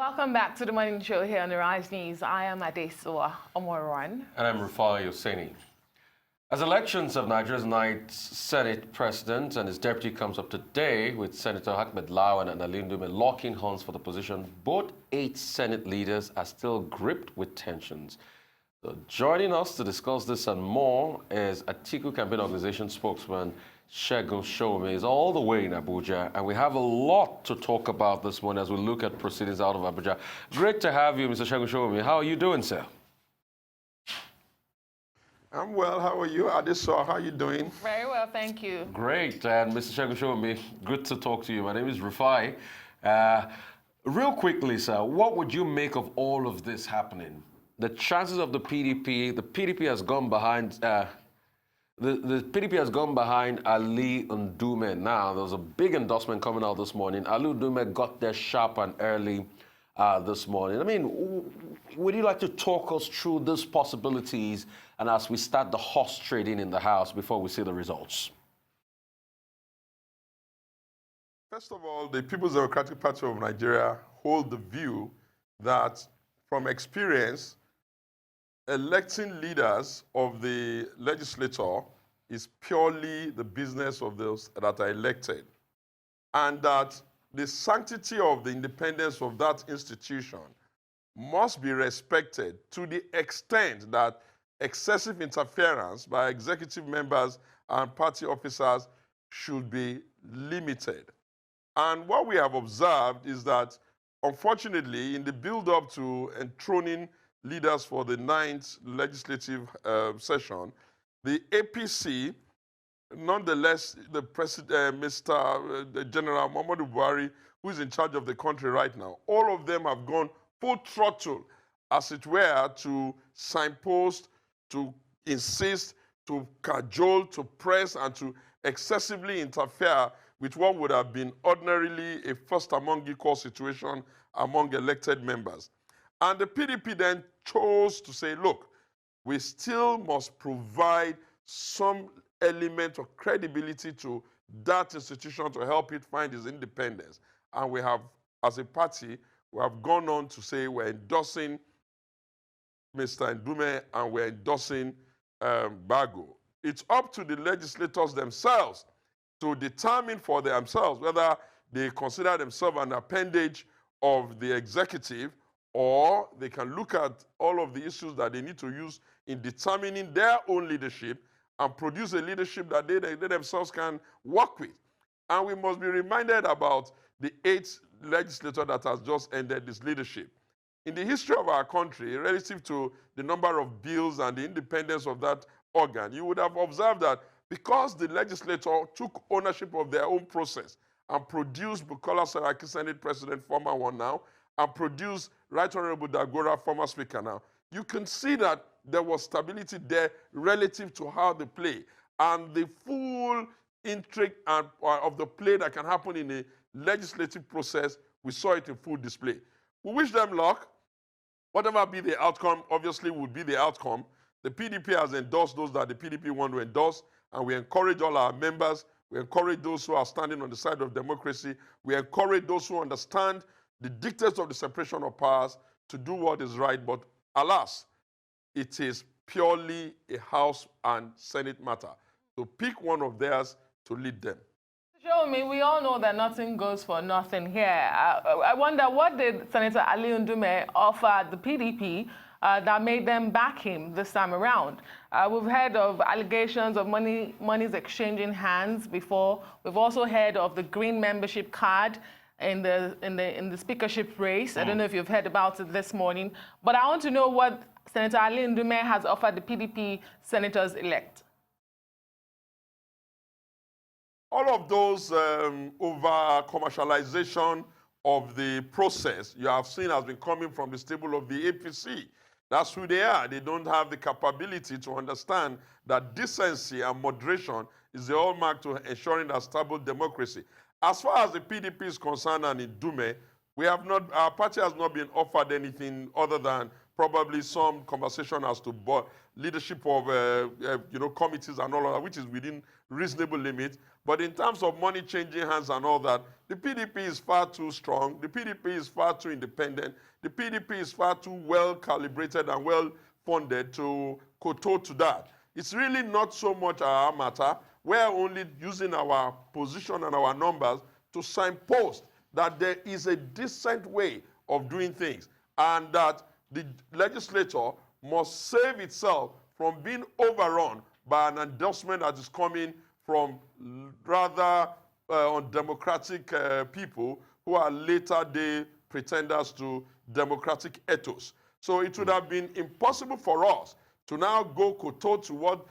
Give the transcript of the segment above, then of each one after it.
Welcome back to the morning show here on the Rise News. I am Adesuwa Omoran. And I'm Rufai Oseni. As elections of Nigeria's ninth Senate president and his deputy comes up today, with Senator Ahmed Lawan and Ali Ndume locking horns for the position, both 8 Senate leaders are still gripped with tensions. So joining us to discuss this and more is ATIKU campaign organization spokesman Segun Sowunmi. Is all the way in Abuja, and we have a lot to talk about this morning as we look at proceedings out of Abuja. Great to have you, Mr. Segun Sowunmi. How are you doing, sir? I'm well. How are you, Adesuwa? How are you doing? Very well, thank you. Great. And Mr. Segun Sowunmi, good to talk to you. My name is Rufai. Real quickly, sir, what would you make of all of this happening? The chances of the PDP has gone behind, the PDP has gone behind Ali Ndume now. There was a big endorsement coming out this morning. Ali Ndume got there sharp and early this morning. I mean, would you like to talk us through these possibilities and as we start the horse trading in the House before we see the results? First of all, the People's Democratic Party of Nigeria hold the view that, from experience, electing leaders of the legislature is purely the business of those that are elected, and that the sanctity of the independence of that institution must be respected to the extent that excessive interference by executive members and party officers should be limited. And what we have observed is that, unfortunately, in the build-up to enthroning leaders for the 9th legislative session, the APC, nonetheless, the President, the General Muhammadu Buhari, who is in charge of the country right now, all of them have gone full throttle, as it were, to signpost, to insist, to cajole, to press, and to excessively interfere with what would have been ordinarily a first among equal situation among elected members. And the PDP then chose to say, look, we still must provide some element of credibility to that institution to help it find its independence. And we have, as a party, we have gone on to say we're endorsing Mr. Ndume and we're endorsing Bago. It's up to the legislators themselves to determine for themselves whether they consider themselves an appendage of the executive, or they can look at all of the issues that they need to use in determining their own leadership and produce a leadership that they themselves can work with. And we must be reminded about the 8th legislature that has just ended this leadership. In the history of our country, relative to the number of bills and the independence of that organ, you would have observed that because the legislature took ownership of their own process and produced Bukola Saraki, Senate President, former one now, and produced Right Honorable Dagora, former Speaker now, you can see that there was stability there relative to how they play. And the full intrigue of the play that can happen in a legislative process, we saw it in full display. We wish them luck. Whatever be the outcome, obviously would be the outcome. The PDP has endorsed those that the PDP want to endorse, and we encourage all our members. We encourage those who are standing on the side of democracy. We encourage those who understand the dictates of the separation of powers to do what is right. But alas, it is purely a House and Senate matter. So pick one of theirs to lead them. Show me, we all know that nothing goes for nothing here. I wonder, what did Senator Ali Ndume offer the PDP that made them back him this time around? We've heard of allegations of money's exchanging hands before. We've also heard of the green membership card in the speakership race. I don't know if you've heard about it this morning, but I want to know what Senator Ali Ndume has offered the PDP senators-elect. All of those over-commercialization of the process you have seen has been coming from the stable of the APC. That's who they are. They don't have the capability to understand that decency and moderation is the hallmark to ensuring a stable democracy. As far as the PDP is concerned and in Ndume, our party has not been offered anything other than probably some conversation as to leadership of committees and all of that, which is within reasonable limits. But in terms of money changing hands and all that, the PDP is far too strong. The PDP is far too independent. The PDP is far too well calibrated and well funded to kowtow to that. It's really not so much our matter. We're only using our position and our numbers to signpost that there is a decent way of doing things and that the legislature must save itself from being overrun by an endorsement that is coming from rather undemocratic people who are later day pretenders to democratic ethos. So it would have been impossible for us to now go kowtow to what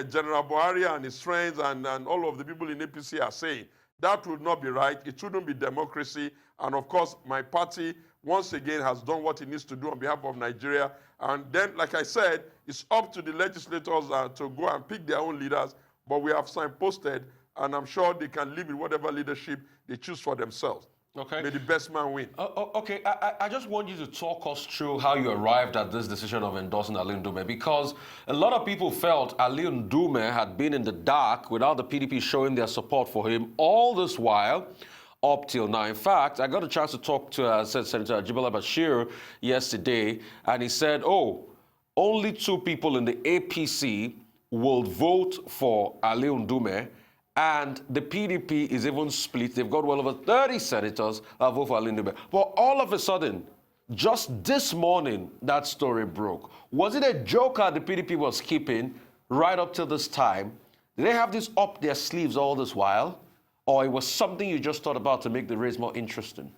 General Buhari and his friends and all of the people in APC are saying. That would not be right. It shouldn't be democracy. And of course, my party, once again, has done what it needs to do on behalf of Nigeria. And then, like I said, it's up to the legislators to go and pick their own leaders. But we have signposted, and I'm sure they can live with whatever leadership they choose for themselves. Okay. May the best man win. Okay, I just want you to talk us through how you arrived at this decision of endorsing Ali Ndume, because a lot of people felt Ali Ndume had been in the dark without the PDP showing their support for him all this while, up till now. In fact, I got a chance to talk to Senator Jibola Bashir yesterday, and he said, oh, only 2 people in the APC will vote for Ali Ndume, and the PDP is even split. They've got well over 30 senators vote for Ali Ndume. But all of a sudden, just this morning, that story broke. Was it a joker the PDP was keeping right up till this time? Did they have this up their sleeves all this while? Or it was something you just thought about to make the race more interesting?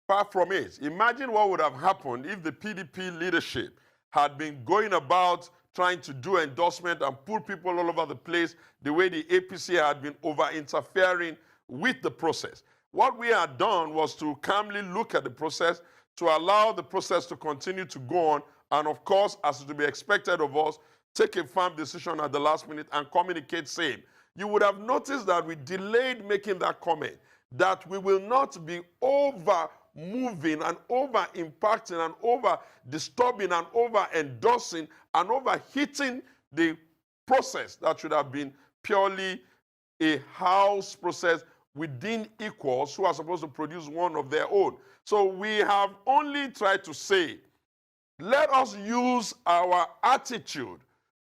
Far from it. Imagine what would have happened if the PDP leadership had been going about trying to do endorsement and pull people all over the place the way the APC had been over-interfering with the process. What we had done was to calmly look at the process, to allow the process to continue to go on, and of course, as to be expected of us, take a firm decision at the last minute and communicate same. You would have noticed that we delayed making that comment, that we will not be over-moving and over-impacting and over-disturbing and over-endorsing and over-hitting the process that should have been purely a house process within equals who are supposed to produce one of their own. So we have only tried to say, let us use our attitude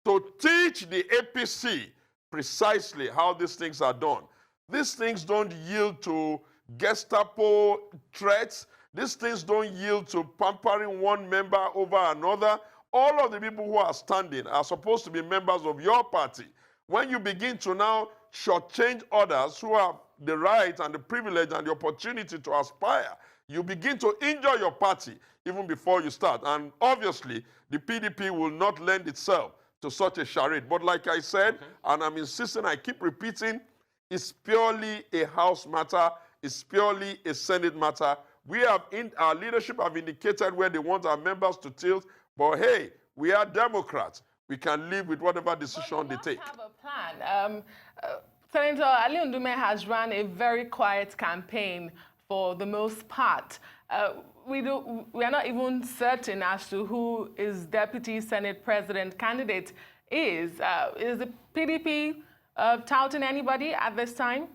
to teach the APC precisely how these things are done. These things don't yield to Gestapo threats. These things don't yield to pampering one member over another. All of the people who are standing are supposed to be members of your party. When you begin to now shortchange others who have the right and the privilege and the opportunity to aspire, you begin to injure your party even before you start. And obviously, the PDP will not lend itself to such a charade. But like I said, and I'm insisting, I keep repeating, it's purely a House matter. It's purely a Senate matter. We have, our leadership have indicated where they want our members to tilt. But hey, we are Democrats. We can live with whatever decision they take. We have a plan. Senator Ali Ndume has run a very quiet campaign for the most part. We are not even certain as to who his deputy Senate president candidate is. Is the PDP touting anybody at this time?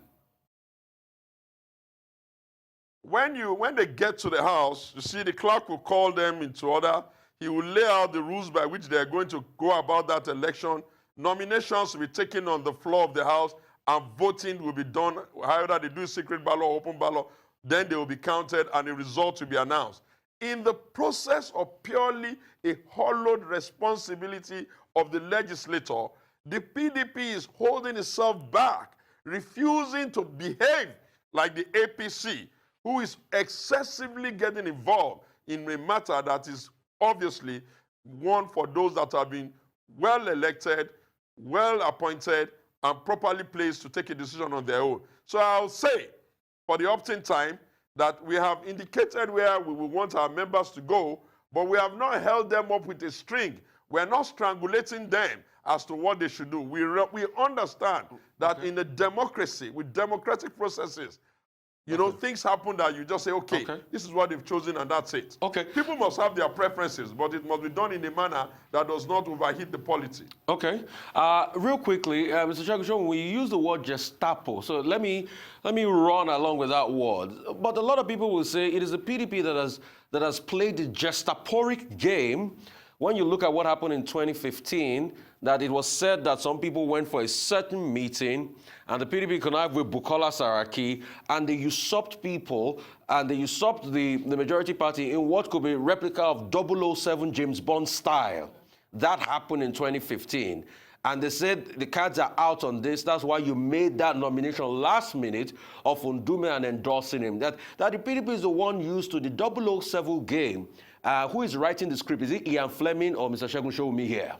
When they get to the House, you see the clerk will call them into order. He will lay out the rules by which they are going to go about that election. Nominations will be taken on the floor of the House, and voting will be done, either they do secret ballot or open ballot. Then they will be counted, and the result will be announced. In the process of purely a hollowed responsibility of the legislator, the PDP is holding itself back, refusing to behave like the APC, who is excessively getting involved in a matter that is obviously one for those that have been well elected, well appointed, and properly placed to take a decision on their own. So I'll say, for the opt-in time, that we have indicated where we will want our members to go, but we have not held them up with a string. We're not strangulating them as to what they should do. We understand that in a democracy, with democratic processes, You know, things happen that you just say, okay, this is what they've chosen and that's it. Okay. People must have their preferences, but it must be done in a manner that does not overheat the polity. Okay. Real quickly, Mr. Segun, when you use the word Gestapo, so let me run along with that word. But a lot of people will say it is the PDP that has played the Gestaporic game. When you look at what happened in 2015, that it was said that some people went for a certain meeting and the PDP connived with Bukola Saraki and they usurped people and they usurped the majority party in what could be a replica of 007 James Bond style. That happened in 2015. And they said the cards are out on this. That's why you made that nomination last minute of Ndume and endorsing him. That the PDP is the one used to the 007 game. Who is writing the script? Is it Ian Fleming or Mr. Segun Sowunmi here?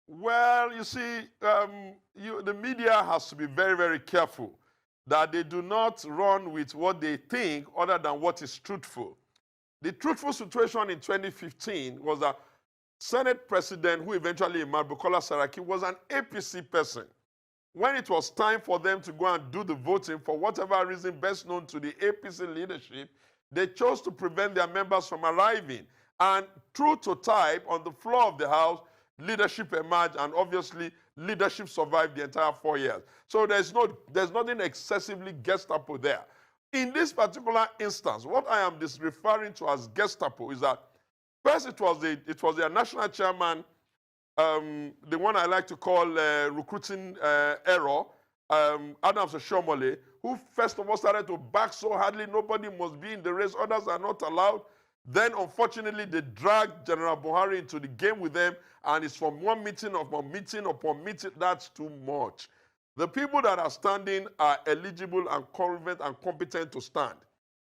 Well, you see, the media has to be very, very careful that they do not run with what they think other than what is truthful. The truthful situation in 2015 was that Senate President, who eventually emerged, Bukola Saraki, was an APC person. When it was time for them to go and do the voting, for whatever reason best known to the APC leadership, they chose to prevent their members from arriving. And true to type, on the floor of the House, leadership emerged, and obviously leadership survived the entire 4 years. So there's nothing excessively Gestapo there. In this particular instance, what I am referring to as Gestapo is that first it was their national chairman, the one I like to call recruiting error, Adams Oshomole, who first of all started to back so hardly, nobody must be in the race, others are not allowed. Then, unfortunately, they dragged General Buhari into the game with them, and it's from one meeting upon meeting upon meeting. That's too much. The people that are standing are eligible and confident and competent to stand.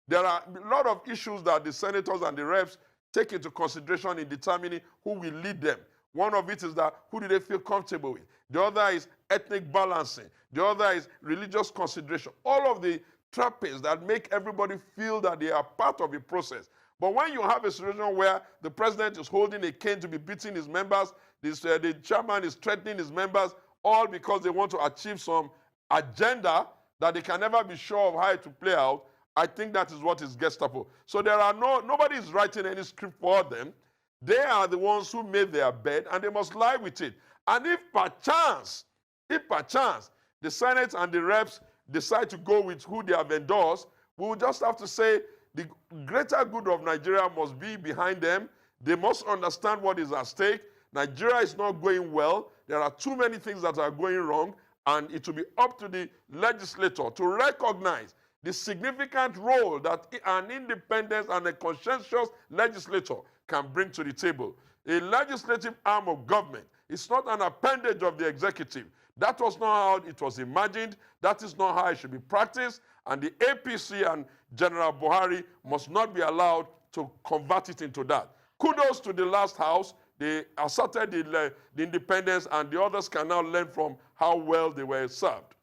There are a lot of issues that the senators and the reps take into consideration in determining who will lead them. One of it is that who do they feel comfortable with? The other is ethnic balancing. The other is religious consideration. All of the trappings that make everybody feel that they are part of the process. But when you have a situation where the president is holding a cane to be beating his members, the chairman is threatening his members, all because they want to achieve some agenda that they can never be sure of how it to play out, I think that is what is Gestapo. So nobody is writing any script for them. They are the ones who made their bed, and they must lie with it. And if perchance, the Senate and the reps decide to go with who they have endorsed, we will just have to say the greater good of Nigeria must be behind them. They must understand what is at stake. Nigeria is not going well. There are too many things that are going wrong, and it will be up to the legislator to recognize the significant role that an independent and a conscientious legislator can bring to the table. A legislative arm of government is not an appendage of the executive. That was not how it was imagined. That is not how it should be practiced. And the APC and General Buhari must not be allowed to convert it into that. Kudos to the last house. They asserted the independence, and the others can now learn from how well they were served.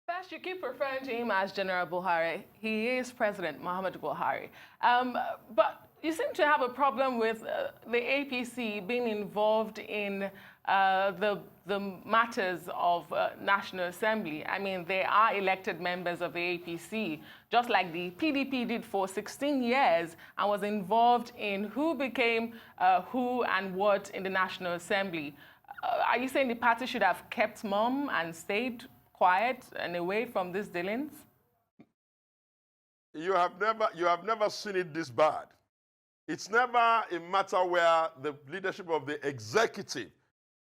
First, you keep referring to him as General Buhari. He is President Muhammadu Buhari. But you seem to have a problem with the APC being involved in the matters of National Assembly. I mean, they are elected members of the APC, just like the PDP did for 16 years and was involved in who became who and what in the National Assembly. Are you saying the party should have kept mum and stayed quiet and away from these dealings? You have never seen it this bad. It's never a matter where the leadership of the executive,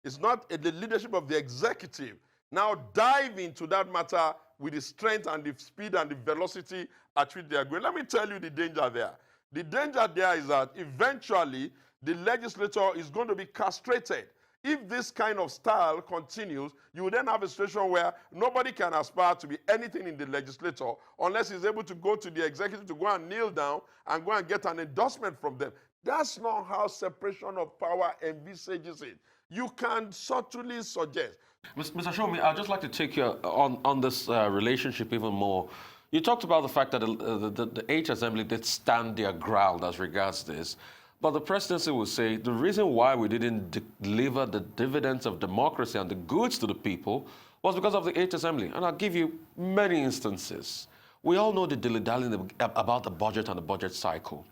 it's not the leadership of the executive now dive into that matter with the strength and the speed and the velocity at which they are going. Let me tell you the danger there. The danger there is that eventually the legislature is going to be castrated. If this kind of style continues, you will then have a situation where nobody can aspire to be anything in the legislature unless he's able to go to the executive to go and kneel down and go and get an endorsement from them. That's not how separation of power envisages it. You can subtly suggest. Mr. Sowunmi, I'd just like to take you on this relationship even more. You talked about the fact that the H Assembly did stand their ground as regards this. But the presidency will say the reason why we didn't deliver the dividends of democracy and the goods to the people was because of the 8th Assembly. And I'll give you many instances. We all know the dilly-dallying about the budget and the budget cycle.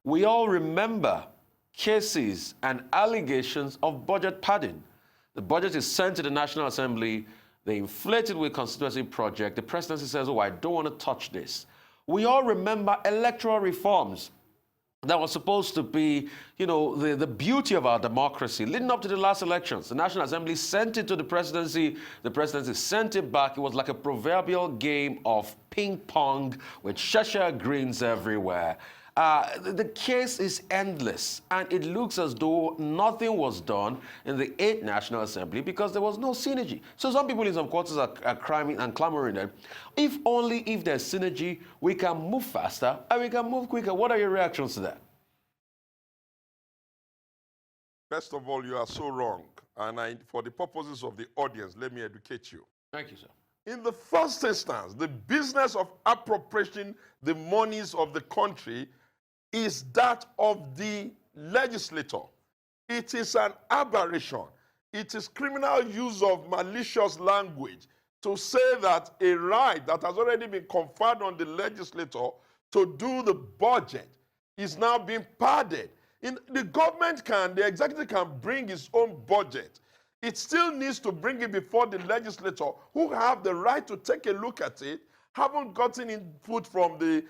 We all remember cases and allegations of budget padding. The budget is sent to the National Assembly, they inflate it with constituency project. The presidency says, oh, I don't want to touch this. We all remember electoral reforms that was supposed to be, you know, the beauty of our democracy. Leading up to the last elections, the National Assembly sent it to the presidency sent it back. It was like a proverbial game of ping pong with Cheshire greens everywhere. The case is endless, and it looks as though nothing was done in the 8th National Assembly because there was no synergy. So some people in some quarters are crying and clamoring that if there's synergy, we can move faster and we can move quicker. What are your reactions to that? First of all, you are so wrong. And for the purposes of the audience, let me educate you. Thank you, sir. In the first instance, the business of appropriating the monies of the country is that of the legislator. It is an aberration. It is criminal use of malicious language to say that a right that has already been conferred on the legislator to do the budget is now being padded. The executive can bring its own budget. It still needs to bring it before the legislator, who have the right to take a look at it, haven't gotten input from the,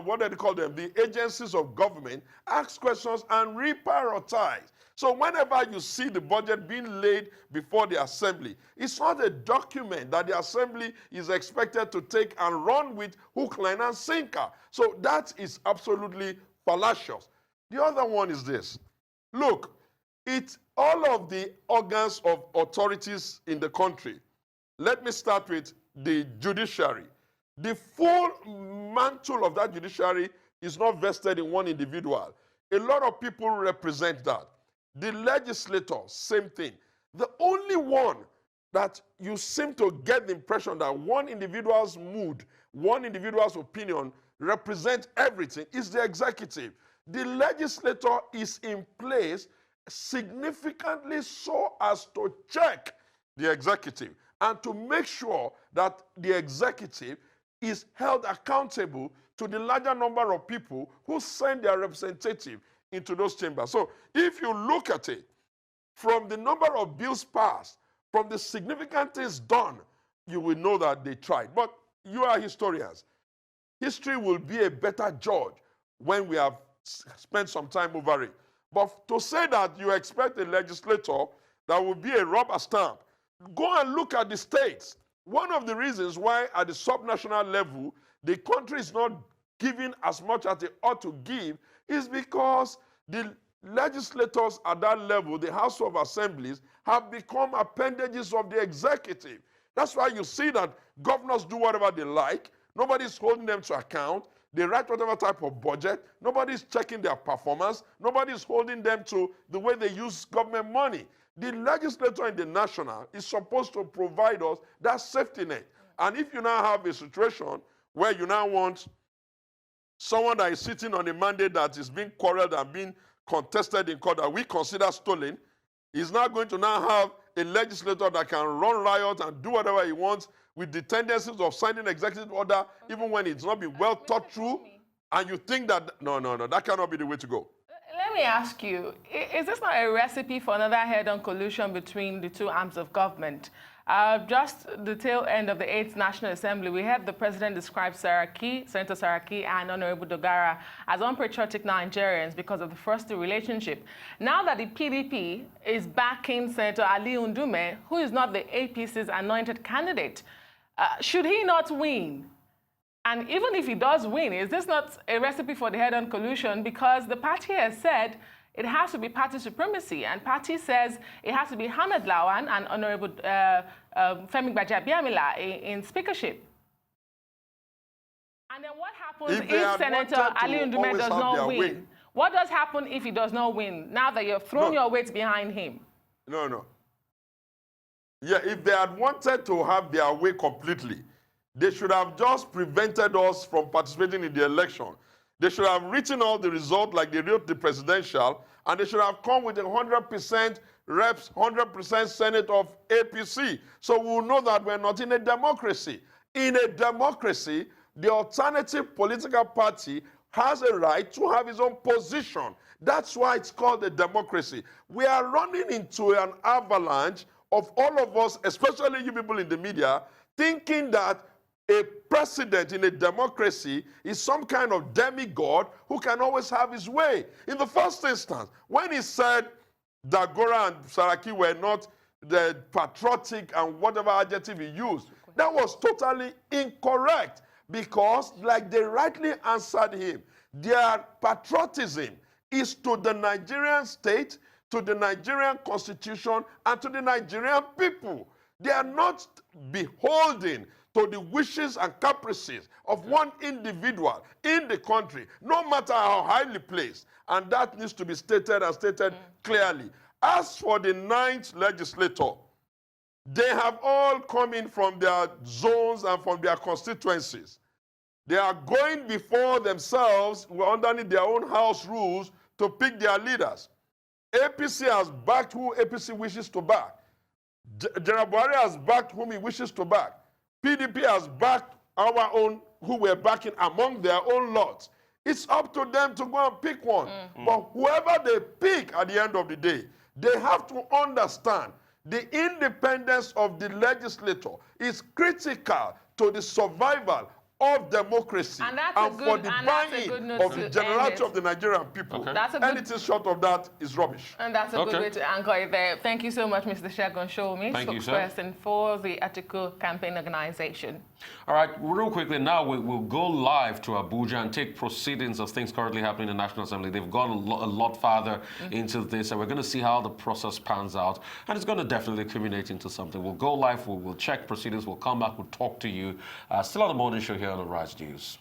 what do they call them, the agencies of government, ask questions and reprioritize. So whenever you see the budget being laid before the assembly, it's not a document that the assembly is expected to take and run with hook, line, and sinker. So that is absolutely fallacious. The other one is this. Look, all of the organs of authorities in the country, let me start with the judiciary. The full mantle of that judiciary is not vested in one individual. A lot of people represent that. The legislator, same thing. The only one that you seem to get the impression that one individual's mood, one individual's opinion represents everything is the executive. The legislator is in place significantly so as to check the executive and to make sure that the executive is held accountable to the larger number of people who send their representative into those chambers. So if you look at it, from the number of bills passed, from the significant things done, you will know that they tried. But you are historians. History will be a better judge when we have spent some time over it. But to say that you expect a legislator that will be a rubber stamp, go and look at the states. One of the reasons why at the subnational level, the country is not giving as much as they ought to give is because the legislators at that level, the House of Assemblies, have become appendages of the executive. That's why you see that governors do whatever they like. Nobody's holding them to account. They write whatever type of budget. Nobody's checking their performance. Nobody's holding them to the way they use government money. The legislator in the national is supposed to provide us that safety net. And if you now have a situation where you now want someone that is sitting on a mandate that is being quarreled and being contested in court that we consider stolen, he's now going to now have a legislator that can run riot and do whatever he wants with the tendencies of signing executive order even when it's not been well thought through, and you think that, no, that cannot be the way to go. Let me ask you, is this not a recipe for another head-on collusion between the two arms of government? Just the tail end of the 8th National Assembly, we had the president describe Senator Saraki and Honorable Dogara as unpatriotic Nigerians because of the frosty relationship. Now that the PDP is backing Senator Ali Ndume, who is not the APC's anointed candidate, should he not win? And even if he does win, is this not a recipe for the head-on collusion? Because the party has said it has to be party supremacy, and party says it has to be Hamad Lawan and Honorable Femi Gbajabiamila in speakership. And then what happens if Senator Ali Ndume does not win? What does happen if he does not win, now that you've thrown your weight behind him? No. Yeah, if they had wanted to have their way completely, they should have just prevented us from participating in the election. They should have written all the results like they wrote the presidential, and they should have come with 100% reps, 100% Senate of APC. So we will know that we're not in a democracy. In a democracy, the alternative political party has a right to have its own position. That's why it's called a democracy. We are running into an avalanche of all of us, especially you people in the media, thinking that a president in a democracy is some kind of demigod who can always have his way. In the first instance, when he said that Gora and Saraki were not the patriotic and whatever adjective he used, that was totally incorrect because, like they rightly answered him, their patriotism is to the Nigerian state, to the Nigerian constitution, and to the Nigerian people. They are not beholden to the wishes and caprices of one individual in the country, no matter how highly placed. And that needs to be stated and stated clearly. As for the 9th legislator, they have all come in from their zones and from their constituencies. They are going before themselves, underneath their own house rules, to pick their leaders. APC has backed who APC wishes to back. General Buhari has backed whom he wishes to back. PDP has backed our own, who we're backing among their own lots. It's up to them to go and pick one. But whoever they pick at the end of the day, they have to understand the independence of the legislator is critical to the survival of democracy and for the buy-in of the generality of the Nigerian people. Okay. Anything short of that is rubbish. And that's a good way to anchor it there. Thank you so much, Mr. Segun Sowunmi, spokesperson for the ATIKU campaign organization. All right, real quickly now, we'll go live to Abuja and take proceedings of things currently happening in the National Assembly. They've gone a lot farther into this, and we're going to see how the process pans out, and it's going to definitely culminate into something. We'll go live, we'll check proceedings, we'll come back, we'll talk to you. Still on the morning show here on the Rise News.